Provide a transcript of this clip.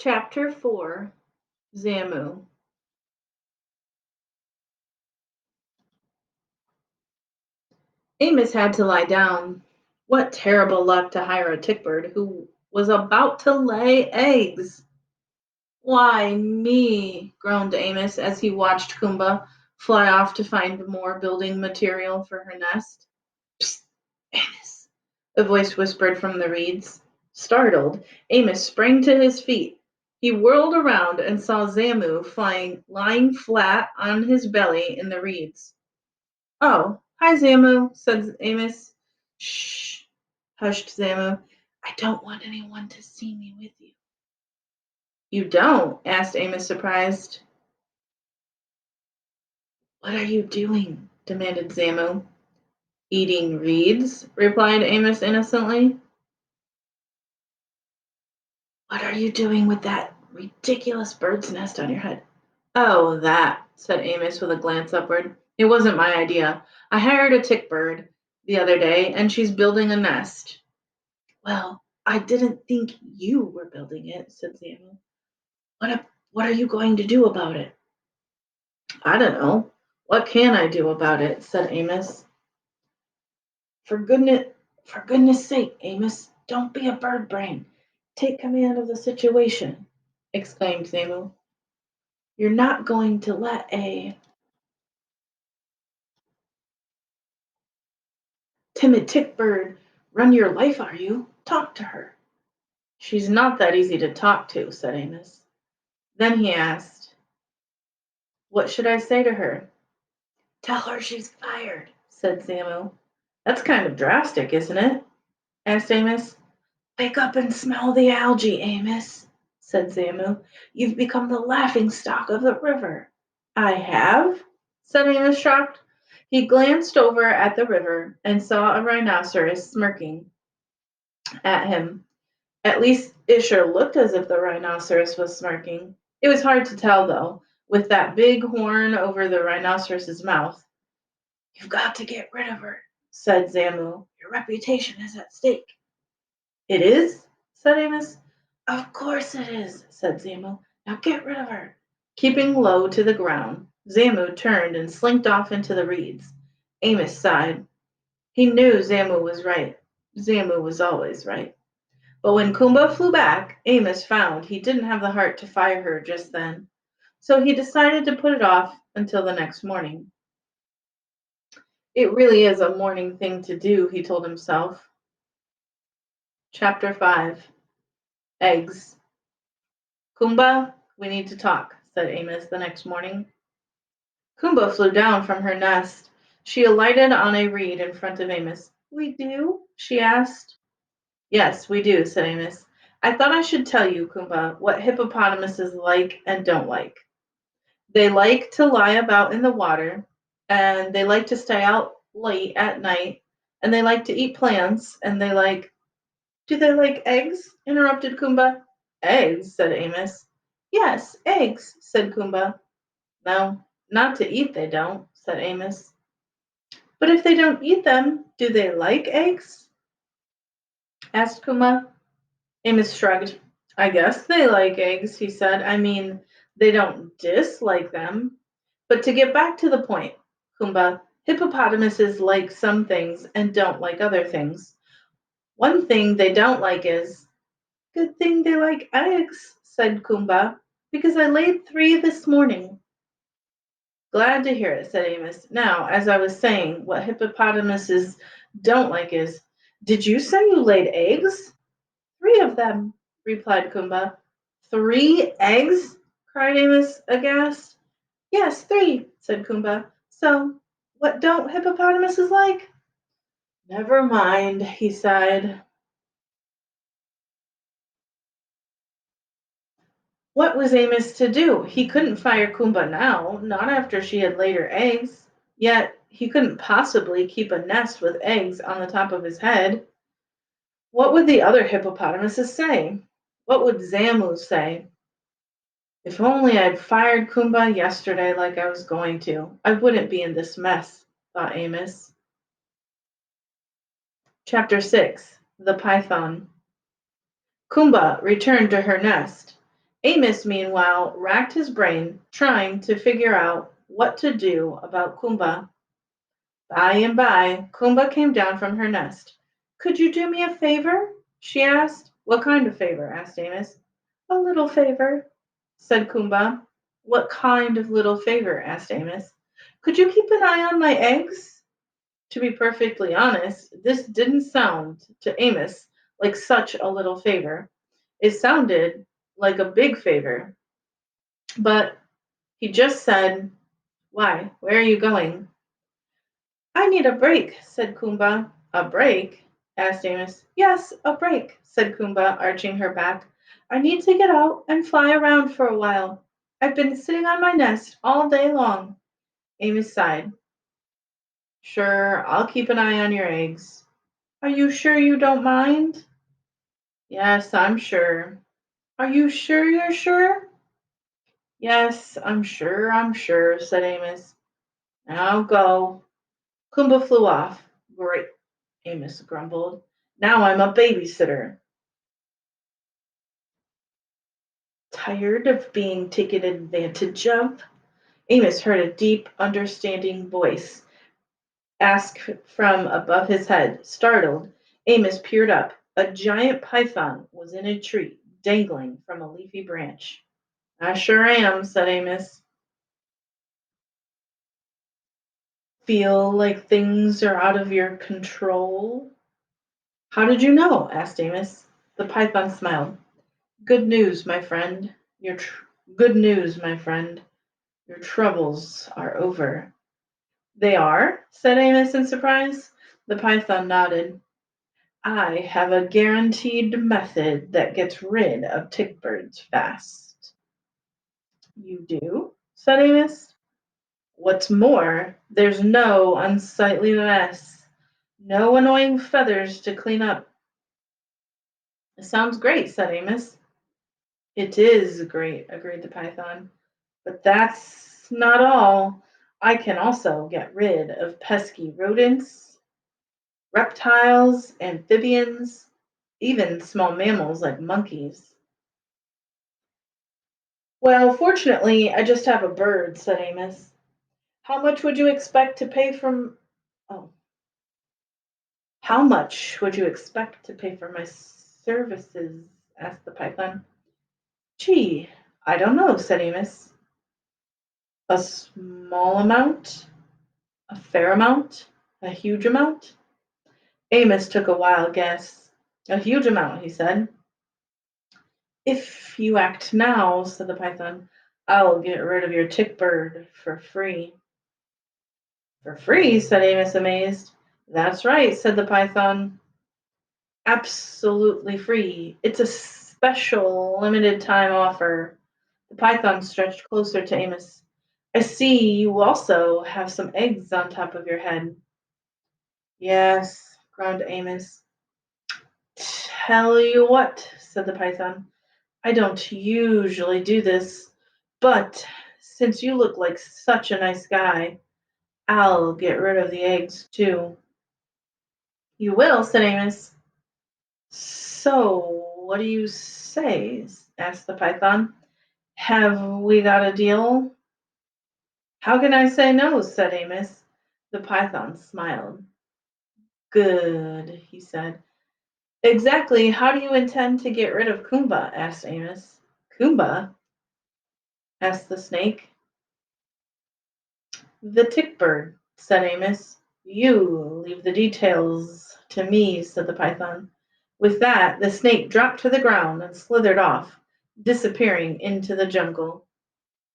Chapter 4 Zamu. Amos had to lie down. What terrible luck to hire a tick bird who was about to lay eggs. Why me? Groaned Amos as he watched Kumba fly off to find more building material for her nest. Psst, Amos, a voice whispered from the reeds. Startled, Amos sprang to his feet. He whirled around and saw Zamu lying flat on his belly in the reeds. Oh, hi, Zamu, said Amos. Shh, hushed Zamu. I don't want anyone to see me with you. You don't? Asked Amos, surprised. What are you doing? Demanded Zamu. Eating reeds, replied Amos innocently. What are you doing with that ridiculous bird's nest on your head? Oh, that, said Amos with a glance upward. It wasn't my idea. I hired a tick bird the other day, and she's building a nest. Well, I didn't think you were building it, said Samuel. What are you going to do about it? I don't know. What can I do about it? Said Amos. For goodness for goodness sake, Amos, don't be a bird brain. Take command of the situation, exclaimed Samuel. You're not going to let a timid tick bird run your life, are you? Talk to her. She's not that easy to talk to, said Amos. Then he asked, what should I say to her? Tell her she's fired, said Samuel. That's kind of drastic, isn't it? Asked Amos. Wake up and smell the algae, Amos, said Samuel. You've become the laughing stock of the river. I have? Said Amos, shocked. He glanced over at the river and saw a rhinoceros smirking at him. At least it sure looked as if the rhinoceros was smirking. It was hard to tell, though, with that big horn over the rhinoceros's mouth. You've got to get rid of her, said Zamu. Your reputation is at stake. It is? Said Amos. Of course it is, said Zamu. Now get rid of her. Keeping low to the ground, Zamu turned and slinked off into the reeds. Amos sighed. He knew Zamu was right. Zamu was always right. But when Kumba flew back, Amos found he didn't have the heart to fire her just then. So he decided to put it off until the next morning. It really is a morning thing to do, he told himself. Chapter 5 Eggs. Kumba, we need to talk, said Amos the next morning. Kumba flew down from her nest. She alighted on a reed in front of Amos. We do? She asked. Yes, we do, said Amos. I thought I should tell you, Kumba, what hippopotamuses like and don't like. They like to lie about in the water, and they like to stay out late at night, and they like to eat plants, and they like. Do they like eggs? Interrupted Kumba. Eggs, said Amos. Yes, eggs, said Kumba. No, not to eat they don't, said Amos. But if they don't eat them, do they like eggs? Asked Kumba. Amos shrugged. I guess they like eggs, he said. I mean, they don't dislike them. But to get back to the point, Kumba, hippopotamuses like some things and don't like other things. One thing they don't like is, good thing they like eggs, said Kumba, because I laid 3 this morning. Glad to hear it, said Amos. Now, as I was saying, what hippopotamuses don't like is, did you say you laid eggs? 3 of them, replied Kumba. 3 eggs? Cried Amos, aghast. Yes, 3, said Kumba. So, what don't hippopotamuses like? Never mind, he sighed. What was Amos to do? He couldn't fire Kumba now, not after she had laid her eggs. Yet, he couldn't possibly keep a nest with eggs on the top of his head. What would the other hippopotamuses say? What would Zamu say? If only I'd fired Kumba yesterday like I was going to, I wouldn't be in this mess, thought Amos. Chapter 6 The Python. Kumba returned to her nest. Amos, meanwhile, racked his brain, trying to figure out what to do about Kumba. By and by, Kumba came down from her nest. Could you do me a favor? She asked. What kind of favor? Asked Amos. A little favor, said Kumba. What kind of little favor? Asked Amos. Could you keep an eye on my eggs? To be perfectly honest, this didn't sound to Amos like such a little favor. It sounded like a big favor. But he just said, why? Where are you going? I need a break, said Kumba. A break? Asked Amos. Yes, a break, said Kumba, arching her back. I need to get out and fly around for a while. I've been sitting on my nest all day long. Amos sighed. Sure, I'll keep an eye on your eggs. Are you sure you don't mind? Yes, I'm sure. Are you sure you're sure? Yes, I'm sure, said Amos. Now go. Kumba flew off. Great, Amos grumbled. Now I'm a babysitter. Tired of being taken advantage of? Amos heard a deep, understanding voice ask from above his head. Startled, Amos peered up. A giant python was in a tree, dangling from a leafy branch. I sure am, said Amos. Feel like things are out of your control? How did you know? Asked Amos. The python smiled. Good news, my friend. Good news, my friend. Your troubles are over. They are? Said Amos in surprise. The python nodded. I have a guaranteed method that gets rid of tick birds fast. You do? Said Amos. What's more, there's no unsightly mess, no annoying feathers to clean up. It sounds great, said Amos. It is great, agreed the python. But that's not all. I can also get rid of pesky rodents, reptiles, amphibians, even small mammals like monkeys. Well, fortunately, I just have a bird, said Amos. How much would you expect to pay from. Oh, how much would you expect to pay for my services? Asked the python. Gee, I don't know, said Amos. A small amount? A fair amount? A huge amount? Amos took a wild guess. A huge amount, he said. If you act now, said the python, I'll get rid of your tick bird for free. For free, said Amos, amazed. That's right, said the python. Absolutely free. It's a special limited time offer. The python stretched closer to Amos. I see you also have some eggs on top of your head. Yes, groaned Amos. Tell you what, said the python. I don't usually do this, but since you look like such a nice guy, I'll get rid of the eggs too. You will, said Amos. So, what do you say? Asked the python. Have we got a deal? How can I say no? Said Amos. The python smiled. Good, he said. Exactly how do you intend to get rid of Kumba? Asked Amos. Kumba? Asked the snake. The tick bird, said Amos. You leave the details to me, said the python. With that, the snake dropped to the ground and slithered off, disappearing into the jungle.